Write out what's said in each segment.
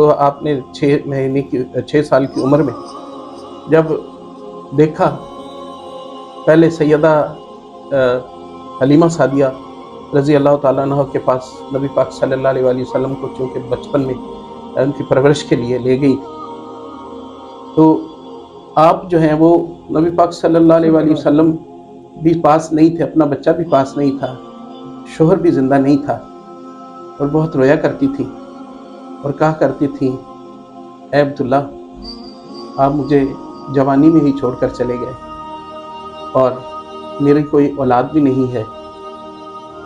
کو آپ نے 6 سال کی عمر میں جب دیکھا، پہلے سیدہ حلیمہ سعدیہ رضی اللہ تعالیٰ عنہ کے پاس نبی پاک صلی اللہ علیہ وآلہ وسلم کو چونکہ بچپن میں ان کی پرورش کے لیے لے گئی تھی، تو آپ جو ہیں وہ نبی پاک صلی اللہ علیہ وآلہ وسلم بھی پاس نہیں تھے، اپنا بچہ بھی پاس نہیں تھا، شوہر بھی زندہ نہیں تھا، اور بہت رویا کرتی تھی اور کہا کرتی تھی، اے عبداللہ آپ مجھے جوانی میں ہی چھوڑ کر چلے گئے اور میری کوئی اولاد بھی نہیں ہے،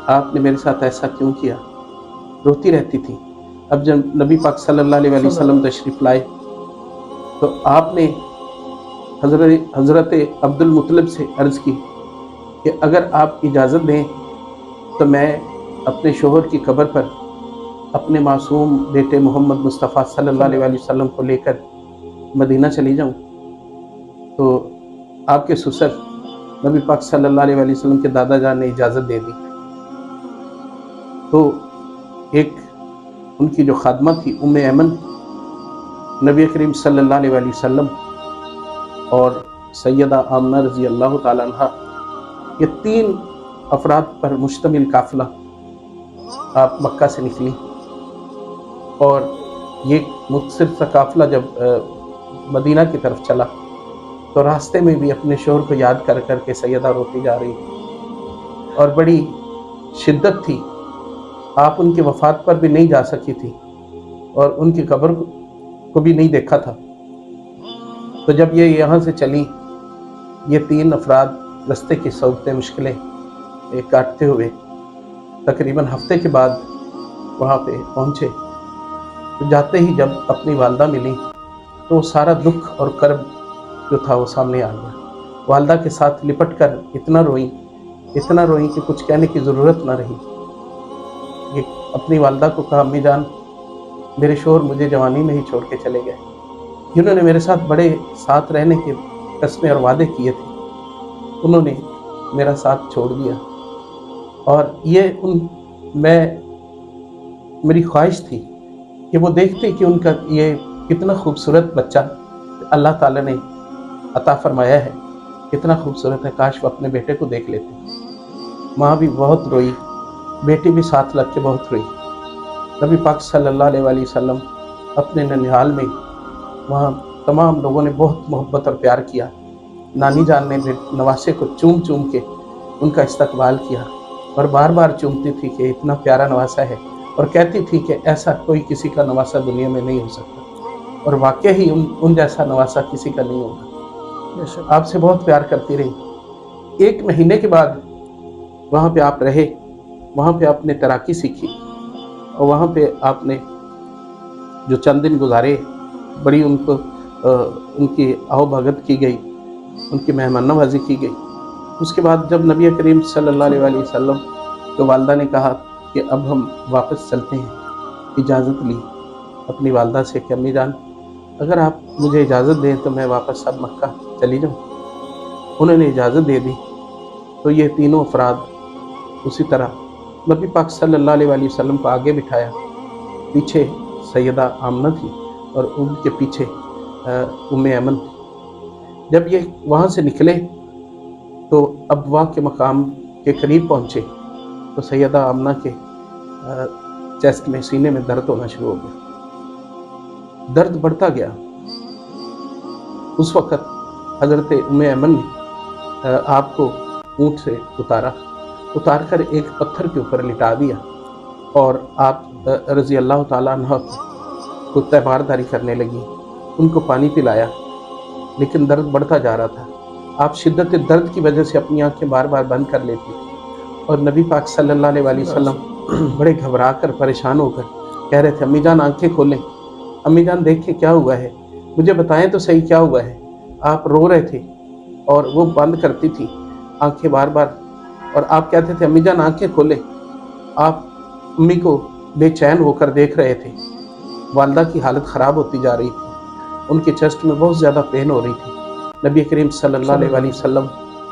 آپ نے میرے ساتھ ایسا کیوں کیا؟ روتی رہتی تھی۔ اب جب نبی پاک صلی اللہ علیہ وآلہ وسلم تشریف لائے تو آپ نے حضرت عبد المطلب سے عرض کی کہ اگر آپ اجازت دیں تو میں اپنے شوہر کی قبر پر اپنے معصوم بیٹے محمد مصطفیٰ صلی اللہ علیہ وآلہ وسلم کو لے کر مدینہ چلی جاؤں۔ تو آپ کے سسر نبی پاک صلی اللہ علیہ وآلہ وسلم کے دادا جان نے اجازت دے دی۔ تو ایک ان کی جو خادمہ تھی ام ایمن، نبی کریم صلی اللہ علیہ وآلہ وسلم اور سیدہ آمنہ رضی اللہ تعالیٰ عنہ، یہ 3 افراد پر مشتمل قافلہ آپ مکہ سے نکلی، اور یہ مختصر سا قافلہ جب مدینہ کی طرف چلا تو راستے میں بھی اپنے شوہر کو یاد کر کر کے سیدہ روتی جا رہی تھی اور بڑی شدت تھی، آپ ان کی وفات پر بھی نہیں جا سکی تھی اور ان کی قبر کو بھی نہیں دیکھا تھا۔ تو جب یہ یہاں سے چلی، یہ 3 افراد راستے کی صعوبتیں مشکلیں کاٹتے ہوئے تقریباً ہفتے کے بعد وہاں پہ پہنچے، تو جاتے ہی جب اپنی والدہ ملی تو سارا دکھ اور کرب جو تھا وہ سامنے آ گیا۔ والدہ کے ساتھ لپٹ کر اتنا روئیں کہ کچھ کہنے کی ضرورت نہ رہی۔ یہ اپنی والدہ کو کہا، امی جان میرے شوہر مجھے جوانی میں ہی چھوڑ کے چلے گئے، جنہوں نے میرے ساتھ بڑے ساتھ رہنے کے قسمیں اور وعدے کیے تھے، انہوں نے میرا ساتھ چھوڑ دیا، اور میری خواہش تھی کہ وہ دیکھتے کہ ان کا یہ کتنا خوبصورت بچہ اللہ تعالیٰ نے عطا فرمایا ہے، کتنا خوبصورت ہے، کاش وہ اپنے بیٹے کو دیکھ لیتے۔ ماں بھی بہت روئی، بیٹی بھی ساتھ لگ کے بہت روئی۔ نبی پاک صلی اللہ علیہ وآلہ وسلم اپنے ننھیال میں وہاں تمام لوگوں نے بہت محبت اور پیار کیا۔ نانی جان نے نواسے کو چوم چوم کے ان کا استقبال کیا اور بار بار چومتی تھی کہ اتنا پیارا نواسا ہے، اور کہتی تھی کہ ایسا کوئی کسی کا نواسا دنیا میں نہیں ہو سکتا، اور واقعی ہی ان جیسا نواسا کسی کا نہیں ہوگا۔ آپ سے بہت پیار کرتی رہی۔ 1 مہینے کے بعد وہاں پہ آپ رہے، وہاں پہ آپ نے تیراکی سیکھی، اور وہاں پہ آپ نے جو چند دن گزارے بڑی ان کی آؤ بھگت کی گئی، ان کی مہمان نوازی کی گئی۔ اس کے بعد جب نبی کریم صلی اللہ علیہ وآلہ وسلم کی والدہ نے کہا کہ اب ہم واپس چلتے ہیں، اجازت لی اپنی والدہ سے کہ امی جان اگر آپ مجھے اجازت دیں تو میں واپس اب مکہ چلی جاؤں۔ انہوں نے اجازت دے دی، تو یہ 3 افراد اسی طرح نبی پاک صلی اللہ علیہ وآلہ وسلم کو آگے بٹھایا، پیچھے سیدہ آمنہ تھی اور ان کے پیچھے ام ایمن تھی۔ جب یہ وہاں سے نکلے تو ابوا کے مقام کے قریب پہنچے تو سیدہ آمنہ کے چیسٹ میں، سینے میں درد ہونا شروع ہو گیا، درد بڑھتا گیا۔ اس وقت حضرت ام ایمن نے آپ کو اونٹ سے اتار کر ایک پتھر کے اوپر لٹا دیا، اور آپ رضی اللہ تعالیٰ عنہ کو تیمارداری کرنے لگی، ان کو پانی پلایا، لیکن درد بڑھتا جا رہا تھا۔ آپ شدت درد کی وجہ سے اپنی آنکھیں بار بار بند کر لیتی تھی، اور نبی پاک صلی اللہ علیہ وآلہ وسلم بڑے گھبرا کر پریشان ہو کر کہہ رہے تھے، امی جان آنکھیں کھولیں، امی جان دیکھیں کیا ہوا ہے، مجھے بتائیں تو صحیح کیا ہوا ہے۔ آپ رو رہے تھے اور وہ بند کرتی تھی آنکھیں بار بار، اور آپ کہتے تھے امی جان آنکھیں کھولیں۔ آپ امی کو بے چین ہو کر دیکھ رہے تھے، والدہ کی حالت خراب ہوتی جا رہی تھی، ان کے چیسٹ میں بہت زیادہ پین ہو رہی تھی۔ نبی کریم صلی اللہ علیہ وآلہ وسلم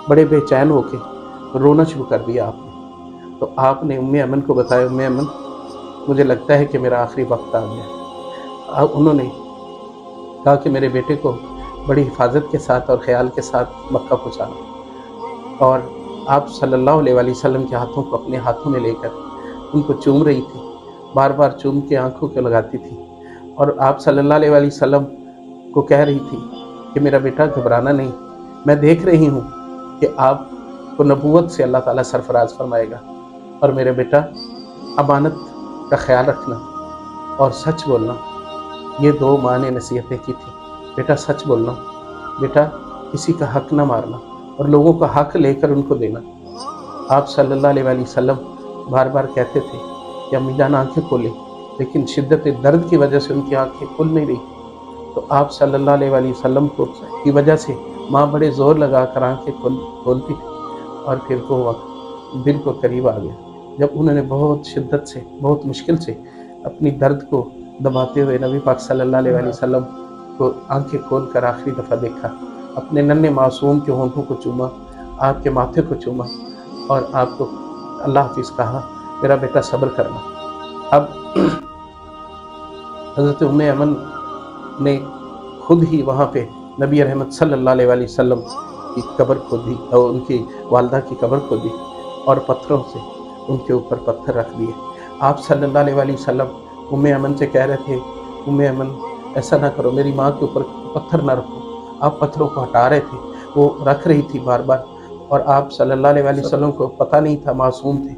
بڑے بے چین ہو کے رونا شروع کر دیا آپ نے۔ تو آپ نے ام ایمن کو بتایا، ام ایمن مجھے لگتا ہے کہ میرا آخری وقت آ گیا۔ انہوں نے کہا کہ میرے بیٹے کو بڑی حفاظت کے ساتھ اور خیال کے ساتھ مکہ پہنچانا، اور آپ صلی اللہ علیہ وآلہ وسلم کے ہاتھوں کو اپنے ہاتھوں میں لے کر ان کو چوم رہی تھی، بار بار چوم کے آنکھوں کو لگاتی تھی، اور آپ صلی اللہ علیہ وآلہ وسلم کو کہہ رہی تھی کہ میرا بیٹا گھبرانا نہیں، میں دیکھ رہی ہوں کہ آپ کو نبوت سے اللہ تعالیٰ سرفراز فرمائے گا، اور میرے بیٹا امانت کا خیال رکھنا اور سچ بولنا۔ یہ دو ماں نے نصیحتیں کی تھی، بیٹا سچ بولنا، بیٹا کسی کا حق نہ مارنا، اور لوگوں کا حق لے کر ان کو دینا۔ آپ صلی اللہ علیہ وآلہ وسلم بار بار کہتے تھے کہ امی جان آنکھیں کھولیں، لیکن شدت درد کی وجہ سے ان کی آنکھیں کھل نہیں رہی تھی، تو آپ صلی اللہ علیہ وآلہ وسلم کی وجہ سے ماں بڑے زور لگا کر آنکھیں کھولتی تھی، اور پھر وہ وقت بالکل قریب آ گیا جب انہوں نے بہت شدت سے، بہت مشکل سے اپنی درد کو دباتے ہوئے نبی پاک صلی اللہ علیہ وآلہ وسلم کو آنکھیں کھول کر آخری دفعہ دیکھا، اپنے ننھے معصوم کے ہونٹوں کو چوما، آپ کے ماتھے کو چوما، اور آپ کو اللہ حافظ کہا، میرا بیٹا صبر کرنا۔ اب حضرت ام ایمن نے خود ہی وہاں پہ نبی رحمت صلی اللہ علیہ وآلہ وسلم کی قبر کھودی، اور ان کی والدہ کی قبر کھودی، اور پتھروں سے ان کے اوپر پتھر رکھ دیے۔ آپ صلی اللہ علیہ وآلہ وسلم ام ایمن سے کہہ رہے تھے، ام ایمن ایسا نہ کرو، میری ماں کے اوپر پتھر نہ رکھو۔ آپ پتھروں کو ہٹا رہے تھے، وہ رکھ رہی تھی بار بار، اور آپ صلی اللہ علیہ وآلہ وسلم کو پتہ نہیں تھا، معصوم تھے،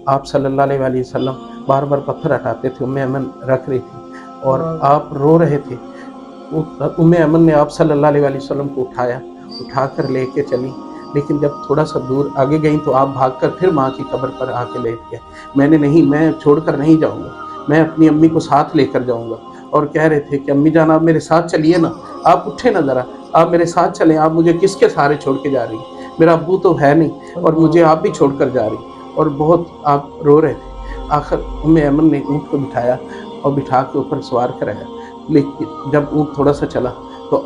آپ صلی اللہ علیہ وآلہ وسلم بار بار پتھر ہٹاتے تھے، ام ایمن رکھ رہی تھی، اور آپ رو رہے تھے۔ ام ایمن نے آپ صلی اللہ علیہ وآلہ وسلم کو اٹھا کر لے کے چلی، لیکن جب تھوڑا سا دور آگے گئیں تو آپ بھاگ کر پھر ماں کی قبر پر آ کے لیٹ گئے۔ میں چھوڑ کر نہیں جاؤں گا، میں اپنی امی کو ساتھ لے کر جاؤں گا، اور کہہ رہے تھے کہ امی جان آپ میرے ساتھ چلیے نا، آپ اٹھے نا ذرا، آپ میرے ساتھ چلیں، آپ مجھے کس کے سہارے چھوڑ کے جا رہی ہیں، میرا ابو تو ہے نہیں اور مجھے آپ بھی چھوڑ کر جا رہی، اور بہت آپ رو رہے تھے۔ آخر ام ایمن نے اونٹ کو بٹھایا اور بٹھا کے اوپر سوار کرایا، لیکن جب اونٹ تھوڑا سا چلا تو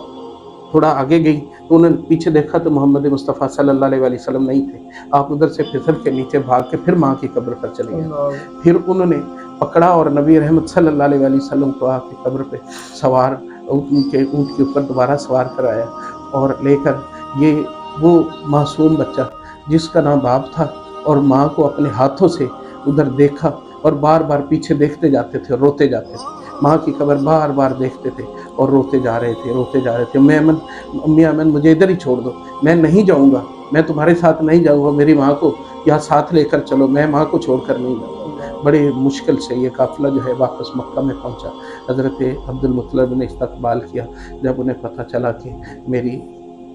تھوڑا آگے گئی تو انہوں نے پیچھے دیکھا تو محمد مصطفیٰ صلی اللہ علیہ وآلہ وسلم نہیں تھے۔ آپ ادھر سے پھسل کے نیچے بھاگ کے پھر ماں کی قبر پر چلے گئے، پھر انہوں نے پکڑا اور نبی رحمت صلی اللہ علیہ وآلہ وسلم کو آپ کی قبر پہ سوار، اونٹ کے اوپر دوبارہ سوار کرایا، اور لے کر یہ وہ معصوم بچہ جس کا نام باپ تھا، اور ماں کو اپنے ہاتھوں سے ادھر دیکھا، اور بار بار پیچھے دیکھتے جاتے تھے، روتے جاتے تھے، ماں کی قبر بار بار دیکھتے تھے اور روتے جا رہے تھے۔ امی ایمن مجھے ادھر ہی چھوڑ دو، میں نہیں جاؤں گا، میں تمہارے ساتھ نہیں جاؤں گا، میری ماں کو یا ساتھ لے کر چلو، میں ماں کو چھوڑ کر نہیں جاؤں گا۔ بڑے مشکل سے یہ قافلہ جو ہے واپس مکہ میں پہنچا۔ حضرت عبد المطلب نے استقبال کیا، جب انہیں پتہ چلا کہ میری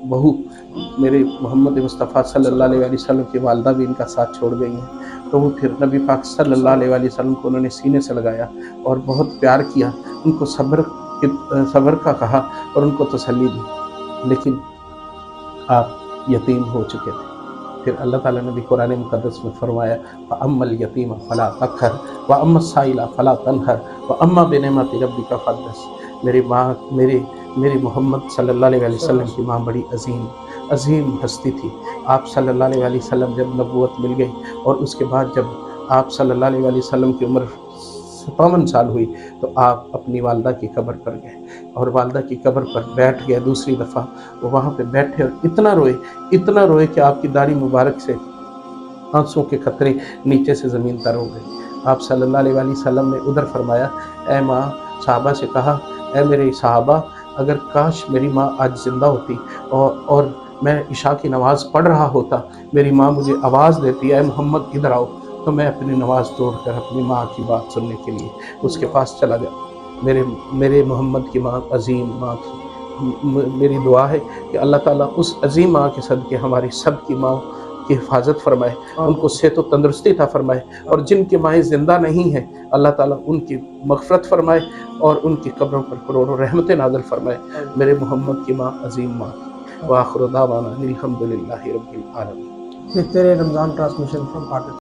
بہو میرے محمد مصطفیٰ صلی اللہ علیہ وآلہ وسلم کی والدہ بھی ان کا ساتھ چھوڑ گئی ہیں، تو وہ پھر نبی پاک صلی اللہ علیہ وآلہ وسلم کو انہوں نے سینے سے لگایا اور بہت پیار کیا، ان کو صبر کا کہا اور ان کو تسلی دی، لیکن آپ یتیم ہو چکے تھے۔ پھر اللہ تعالیٰ نے بھی قرآن مقدس میں فرمایا، فَأَمَّا الْيَتِيمَ فَلَا تَقْهَرْ وَأَمَّا السَّائِلَ فَلَا تَنْهَرْ وَأَمَّا بِنِعْمَتِ رَبِّكَ فَحَدِّثْ۔ میری ماں، میری محمد صلی اللہ علیہ وآلہ وسلم کی ماں بڑی عظیم ہستی تھی۔ آپ صلی اللہ علیہ وآلہ وسلم جب نبوت مل گئی، اور اس کے بعد جب آپ صلی اللہ علیہ وآلہ وسلم کی عمر 57 سال ہوئی تو آپ اپنی والدہ کی قبر پر گئے، اور والدہ کی قبر پر بیٹھ گئے دوسری دفعہ، وہ وہاں پہ بیٹھے اور اتنا روئے کہ آپ کی داڑھی مبارک سے آنسوں کے قطرے نیچے سے زمین تر ہو گئے۔ آپ صلی اللہ علیہ وآلہ وسلم نے ادھر فرمایا، اے ماں، صحابہ سے کہا، اے میرے صحابہ، اگر کاش میری ماں آج زندہ ہوتی اور میں عشاء کی نماز پڑھ رہا ہوتا، میری ماں مجھے آواز دیتی، اے محمد ادھر آؤ، تو میں اپنی نماز توڑ کر اپنی ماں کی بات سننے کے لیے اس کے پاس چلا جاتا۔ میرے محمد کی ماں عظیم ماں تھی۔ میری دعا ہے کہ اللہ تعالیٰ اس عظیم ماں کے صدقے ہماری سب کی ماں کی حفاظت فرمائے، ان کو صحت و تندرستی عطا فرمائے، اور جن کی مائیں زندہ نہیں ہیں اللہ تعالیٰ ان کی مغفرت فرمائے اور ان کی قبروں پر کروڑوں رحمتیں نازل فرمائے۔ میرے محمد کی ماں عظیم ماں تھی۔ وآخر دعوانا الحمدللہ رب العالمین۔ دیکھتے رہے رمضان ٹرانسمیشن فرام پاکستان۔